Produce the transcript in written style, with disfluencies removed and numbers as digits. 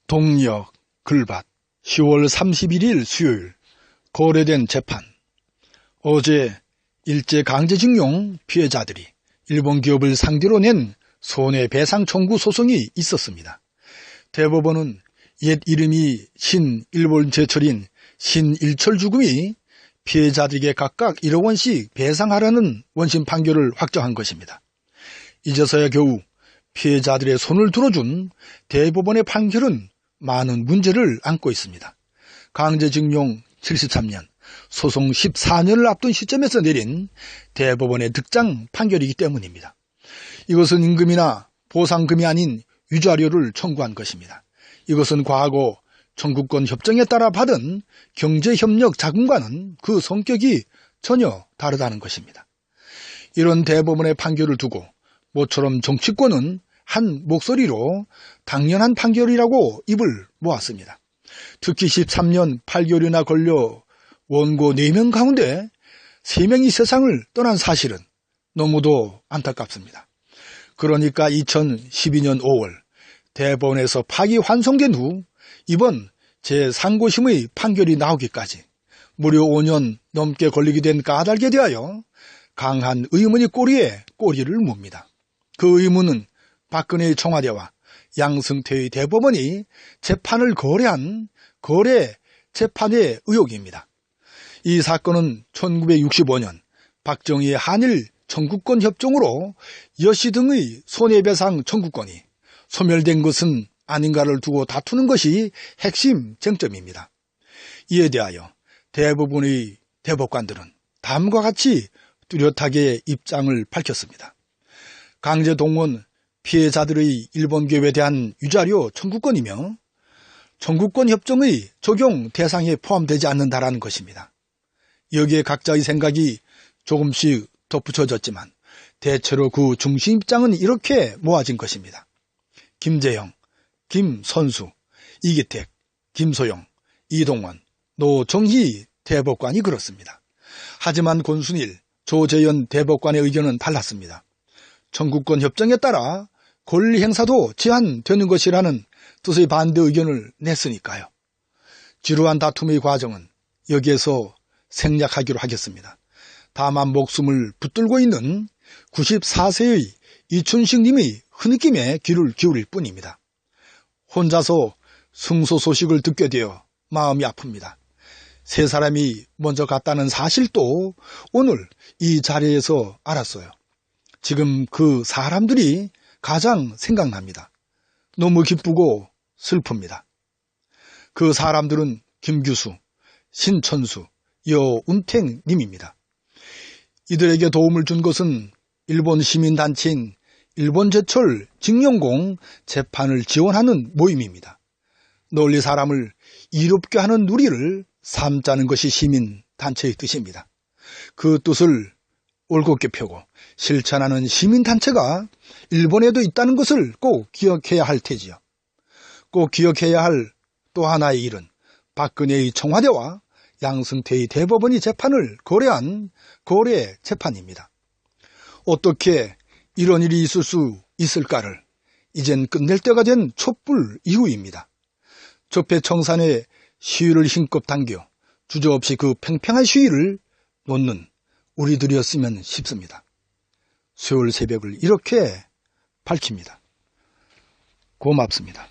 동력, 글밭, 10월 31일 수요일, 거래된 재판. 어제 일제강제징용 피해자들이 일본 기업을 상대로 낸 손해배상 청구 소송이 있었습니다. 대법원은 옛 이름이 신일본제철인 신일철 죽음이 피해자들에게 각각 1억 원씩 배상하라는 원심 판결을 확정한 것입니다. 이제서야 겨우 피해자들의 손을 들어준 대법원의 판결은 많은 문제를 안고 있습니다. 강제징용 73년, 소송 14년을 앞둔 시점에서 내린 대법원의 득장 판결이기 때문입니다. 이것은 임금이나 보상금이 아닌 위자료를 청구한 것입니다. 이것은 과거 청구권 협정에 따라 받은 경제협력 자금과는 그 성격이 전혀 다르다는 것입니다. 이런 대법원의 판결을 두고 모처럼 정치권은 한 목소리로 당연한 판결이라고 입을 모았습니다. 특히 13년 8개월이나 걸려 원고 4명 가운데 3명이 세상을 떠난 사실은 너무도 안타깝습니다. 그러니까 2012년 5월 대법원에서 파기환송된 후 이번 제3고심의 판결이 나오기까지 무려 5년 넘게 걸리게 된 까닭에 대하여 강한 의문이 꼬리에 꼬리를 뭅니다. 그 의문은 박근혜의 청와대와 양승태의 대법원이 재판을 거래한 거래 재판의 의혹입니다. 이 사건은 1965년 박정희의 한일 청구권 협정으로 여씨 등의 손해배상 청구권이 소멸된 것은 아닌가를 두고 다투는 것이 핵심 쟁점입니다. 이에 대하여 대부분의 대법관들은 다음과 같이 뚜렷하게 입장을 밝혔습니다. 강제동원 피해자들의 일본 기업에 대한 위자료 청구권이며 청구권 협정의 적용 대상에 포함되지 않는다라는 것입니다. 여기에 각자의 생각이 조금씩 덧붙여졌지만 대체로 그 중심 입장은 이렇게 모아진 것입니다. 김재형, 김선수, 이기택, 김소영, 이동원, 노정희 대법관이 그렇습니다. 하지만 권순일, 조재현 대법관의 의견은 달랐습니다. 청구권 협정에 따라 권리 행사도 제한되는 것이라는 뜻의 반대 의견을 냈으니까요. 지루한 다툼의 과정은 여기에서 생략하기로 하겠습니다. 다만 목숨을 붙들고 있는 94세의 이춘식 님의 흐느낌에 귀를 기울일 뿐입니다. 혼자서 승소 소식을 듣게 되어 마음이 아픕니다. 세 사람이 먼저 갔다는 사실도 오늘 이 자리에서 알았어요. 지금 그 사람들이 가장 생각납니다. 너무 기쁘고 슬픕니다. 그 사람들은 김규수, 신천수, 여운택 님입니다. 이들에게 도움을 준 것은 일본 시민단체인 일본제철 징용공 재판을 지원하는 모임입니다. 널리 사람을 이롭게 하는 누리를 삼자는 것이 시민단체의 뜻입니다. 그 뜻을 올곧게 펴고 실천하는 시민단체가 일본에도 있다는 것을 꼭 기억해야 할 테지요. 꼭 기억해야 할 또 하나의 일은 박근혜의 청와대와 양승태의 대법원이 재판을 거래한 거래 재판입니다. 어떻게 이런 일이 있을 수 있을까를 이젠 끝낼 때가 된 촛불 이후입니다. 적폐청산의 시위를 힘껏 당겨 주저없이 그 팽팽한 시위를 놓는 우리들이었으면 싶습니다. 수요일 새벽을 이렇게 밝힙니다. 고맙습니다.